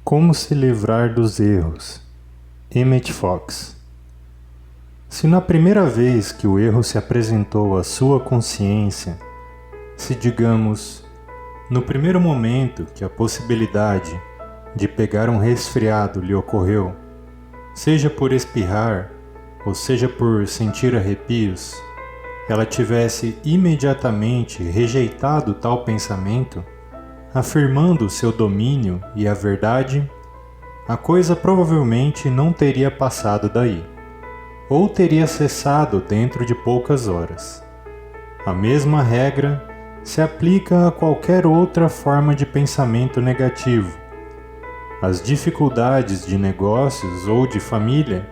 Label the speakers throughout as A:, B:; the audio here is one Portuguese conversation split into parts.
A: Como se livrar dos erros? Emmett Fox. Se na primeira vez que o erro se apresentou à sua consciência, se digamos, no primeiro momento que a possibilidade de pegar um resfriado lhe ocorreu, seja por espirrar ou seja por sentir arrepios, ela tivesse imediatamente rejeitado tal pensamento, afirmando seu domínio e a verdade, a coisa provavelmente não teria passado daí, ou teria cessado dentro de poucas horas. A mesma regra se aplica a qualquer outra forma de pensamento negativo. As dificuldades de negócios ou de família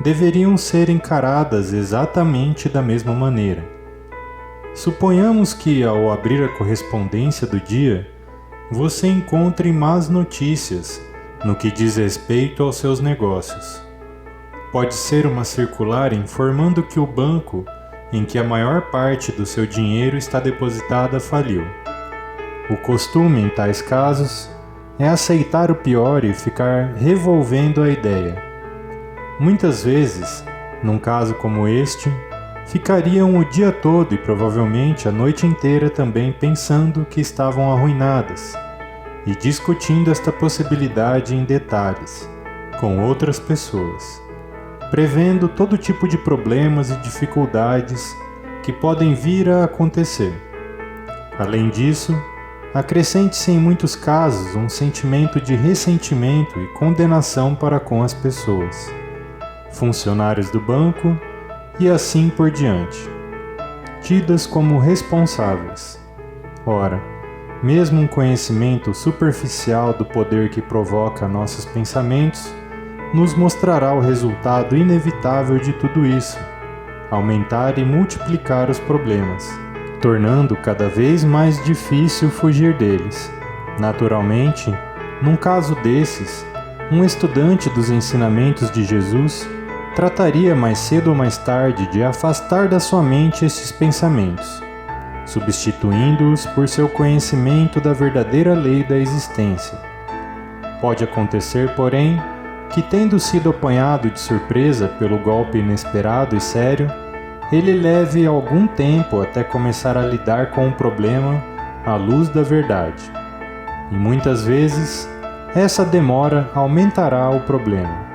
A: deveriam ser encaradas exatamente da mesma maneira. Suponhamos que, ao abrir a correspondência do dia, você encontre más notícias no que diz respeito aos seus negócios. Pode ser uma circular informando que o banco em que a maior parte do seu dinheiro está depositada faliu. O costume em tais casos é aceitar o pior e ficar revolvendo a ideia. Muitas vezes, num caso como este, ficariam o dia todo e provavelmente a noite inteira também pensando que estavam arruinadas e discutindo esta possibilidade em detalhes com outras pessoas, prevendo todo tipo de problemas e dificuldades que podem vir a acontecer. Além disso, acrescente-se em muitos casos um sentimento de ressentimento e condenação para com as pessoas, funcionários do banco e assim por diante, tidas como responsáveis. Ora, mesmo um conhecimento superficial do poder que provoca nossos pensamentos nos mostrará o resultado inevitável de tudo isso: aumentar e multiplicar os problemas, tornando cada vez mais difícil fugir deles. Naturalmente, num caso desses, um estudante dos ensinamentos de Jesus trataria mais cedo ou mais tarde de afastar da sua mente esses pensamentos, substituindo-os por seu conhecimento da verdadeira lei da existência. Pode acontecer, porém, que, tendo sido apanhado de surpresa pelo golpe inesperado e sério, ele leve algum tempo até começar a lidar com o problema à luz da verdade. E muitas vezes, essa demora aumentará o problema.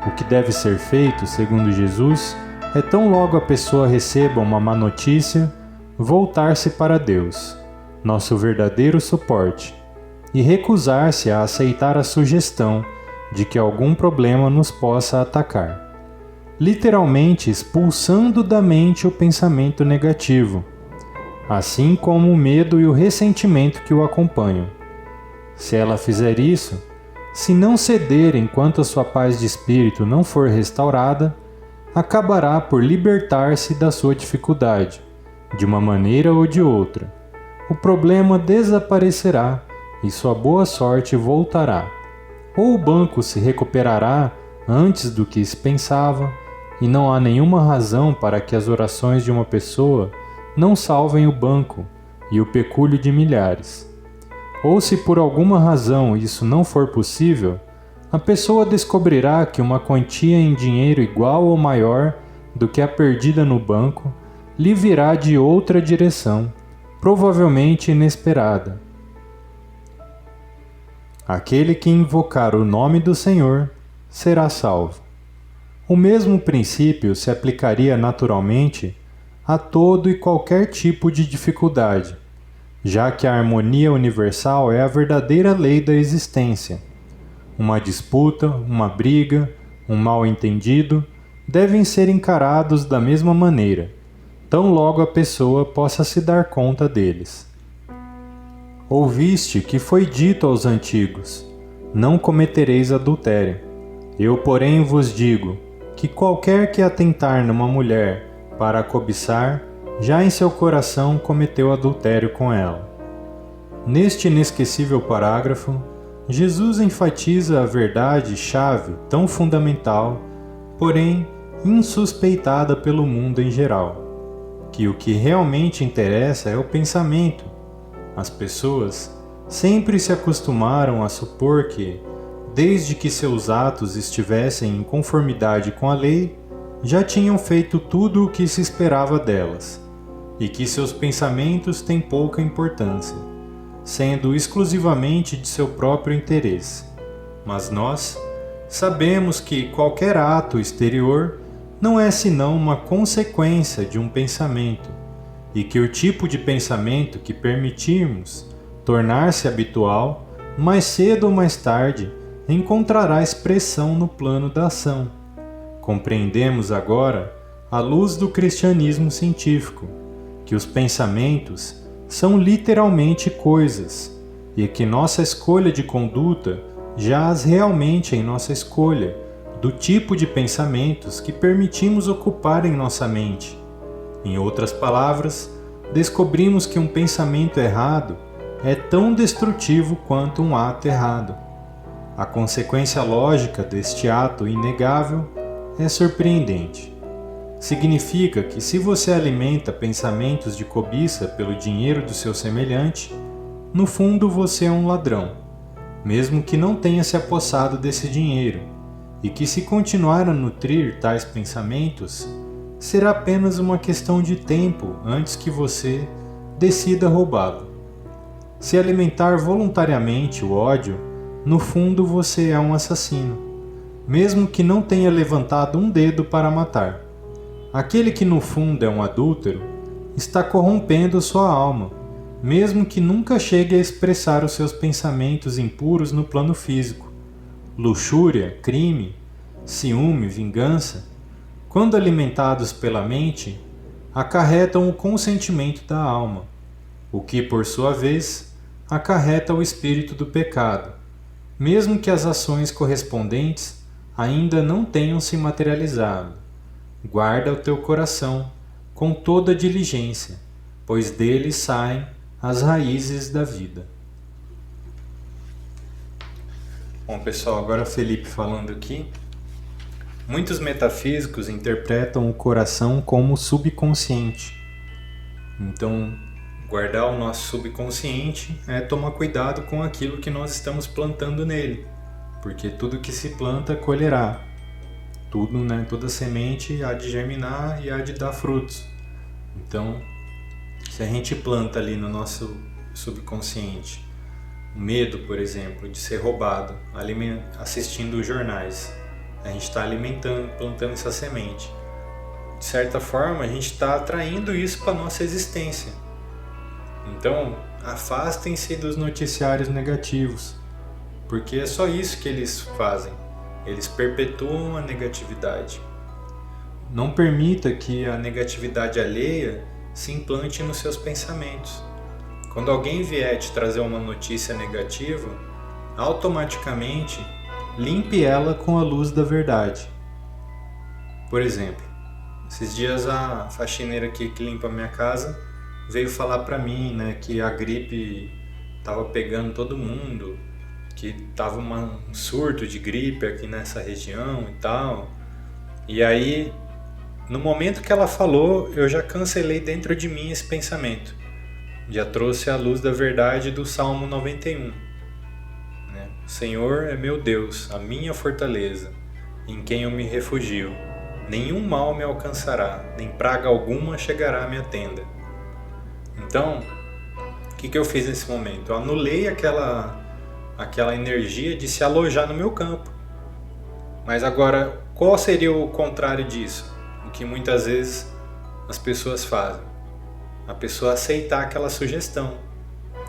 A: O que deve ser feito, segundo Jesus, é tão logo a pessoa receba uma má notícia, voltar-se para Deus, nosso verdadeiro suporte, e recusar-se a aceitar a sugestão de que algum problema nos possa atacar, literalmente expulsando da mente o pensamento negativo, assim como o medo e o ressentimento que o acompanham. Se ela fizer isso, se não ceder enquanto a sua paz de espírito não for restaurada, acabará por libertar-se da sua dificuldade, de uma maneira ou de outra. O problema desaparecerá e sua boa sorte voltará. Ou o banco se recuperará antes do que se pensava, e não há nenhuma razão para que as orações de uma pessoa não salvem o banco e o pecúlio de milhares. Ou se por alguma razão isso não for possível, a pessoa descobrirá que uma quantia em dinheiro igual ou maior do que a perdida no banco lhe virá de outra direção, provavelmente inesperada. Aquele que invocar o nome do Senhor será salvo. O mesmo princípio se aplicaria naturalmente a todo e qualquer tipo de dificuldade, já que a harmonia universal é a verdadeira lei da existência. Uma disputa, uma briga, um mal-entendido devem ser encarados da mesma maneira, tão logo a pessoa possa se dar conta deles. Ouviste que foi dito aos antigos: não cometereis adultério. Eu, porém, vos digo que qualquer que atentar numa mulher para a cobiçar, já em seu coração cometeu adultério com ela. Neste inesquecível parágrafo, Jesus enfatiza a verdade-chave tão fundamental, porém insuspeitada pelo mundo em geral, que o que realmente interessa é o pensamento. As pessoas sempre se acostumaram a supor que, desde que seus atos estivessem em conformidade com a lei, já tinham feito tudo o que se esperava delas, e que seus pensamentos têm pouca importância, sendo exclusivamente de seu próprio interesse. Mas nós sabemos que qualquer ato exterior não é senão uma consequência de um pensamento, e que o tipo de pensamento que permitirmos tornar-se habitual, mais cedo ou mais tarde, encontrará expressão no plano da ação. Compreendemos agora, à luz do cristianismo científico, que os pensamentos são literalmente coisas, e que nossa escolha de conduta jaz realmente em nossa escolha do tipo de pensamentos que permitimos ocupar em nossa mente. Em outras palavras, descobrimos que um pensamento errado é tão destrutivo quanto um ato errado. A consequência lógica deste ato inegável é surpreendente. Significa que se você alimenta pensamentos de cobiça pelo dinheiro do seu semelhante, no fundo você é um ladrão, mesmo que não tenha se apossado desse dinheiro, e que se continuar a nutrir tais pensamentos, será apenas uma questão de tempo antes que você decida roubá-lo. Se alimentar voluntariamente o ódio, no fundo você é um assassino, mesmo que não tenha levantado um dedo para matar. Aquele que no fundo é um adúltero está corrompendo sua alma, mesmo que nunca chegue a expressar os seus pensamentos impuros no plano físico. Luxúria, crime, ciúme, vingança, quando alimentados pela mente, acarretam o consentimento da alma, o que, por sua vez, acarreta o espírito do pecado, mesmo que as ações correspondentes ainda não tenham se materializado. Guarda o teu coração com toda diligência, pois dele saem as raízes da vida. Bom, pessoal, agora Felipe falando aqui. Muitos metafísicos interpretam o coração como subconsciente. Então, guardar o nosso subconsciente é tomar cuidado com aquilo que nós estamos plantando nele, porque tudo que se planta colherá. Tudo, né? Toda semente há de germinar e há de dar frutos. Então, se a gente planta ali no nosso subconsciente o medo, por exemplo, de ser roubado, assistindo jornais, a gente está alimentando, plantando essa semente. De certa forma, a gente está atraindo isso para a nossa existência. Então, afastem-se dos noticiários negativos, porque é só isso que eles fazem. Eles perpetuam a negatividade. Não permita que a negatividade alheia se implante nos seus pensamentos. Quando alguém vier te trazer uma notícia negativa, automaticamente limpe ela com a luz da verdade. Por exemplo, esses dias a faxineira aqui que limpa a minha casa veio falar para mim, né, que a gripe estava pegando todo mundo, que estava um surto de gripe aqui nessa região e tal. E aí, no momento que ela falou, eu já cancelei dentro de mim esse pensamento. Já trouxe a luz da verdade do Salmo 91. Né? O Senhor é meu Deus, a minha fortaleza, em quem eu me refugio. Nenhum mal me alcançará, nem praga alguma chegará à minha tenda. Então, o que eu fiz nesse momento? Eu anulei aquela energia de se alojar no meu campo. Mas agora, qual seria o contrário disso? O que muitas vezes as pessoas fazem? A pessoa aceitar aquela sugestão.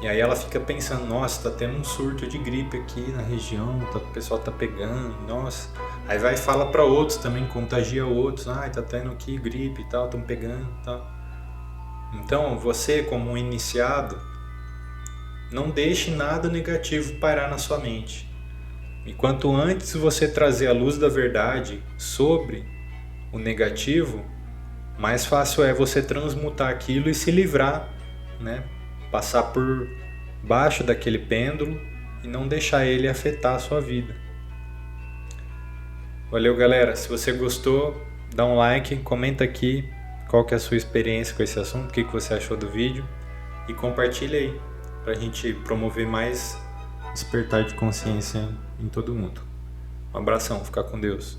A: E aí ela fica pensando, nossa, tá tendo um surto de gripe aqui na região, o pessoal tá pegando, nossa. Aí vai e fala para outros também, contagia outros, tá tendo aqui gripe e tal, estão pegando e tal. Então, você como um iniciado, não deixe nada negativo pairar na sua mente. E quanto antes você trazer a luz da verdade sobre o negativo, mais fácil é você transmutar aquilo e se livrar, né? Passar por baixo daquele pêndulo e não deixar ele afetar a sua vida. Valeu, galera. Se você gostou, dá um like, comenta aqui qual que é a sua experiência com esse assunto, o que você achou do vídeo e compartilha aí, para a gente promover mais despertar de consciência em todo mundo. Um abração, fica com Deus.